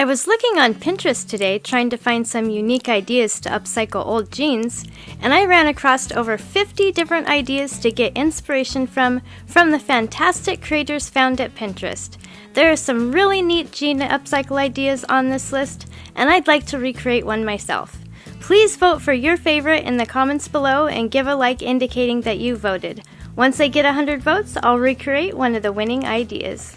I was looking on Pinterest today trying to find some unique ideas to upcycle old jeans, and I ran across over 50 different ideas to get inspiration from the fantastic creators found at Pinterest. There are some really neat jean upcycle ideas on this list, and I'd like to recreate one myself. Please vote for your favorite in the comments below and give a like indicating that you voted. Once I get 100 votes, I'll recreate one of the winning ideas.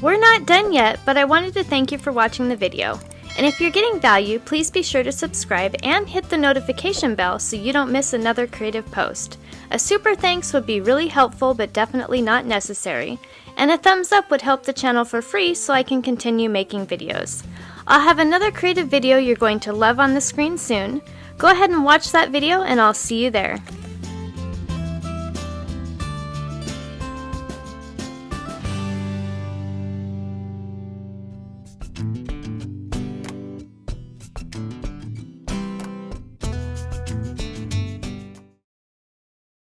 We're not done yet, but I wanted to thank you for watching the video. And if you're getting value, please be sure to subscribe and hit the notification bell so you don't miss another creative post. A super thanks would be really helpful but definitely not necessary. And a thumbs up would help the channel for free so I can continue making videos. I'll have another creative video you're going to love on the screen soon. Go ahead and watch that video and I'll see you there.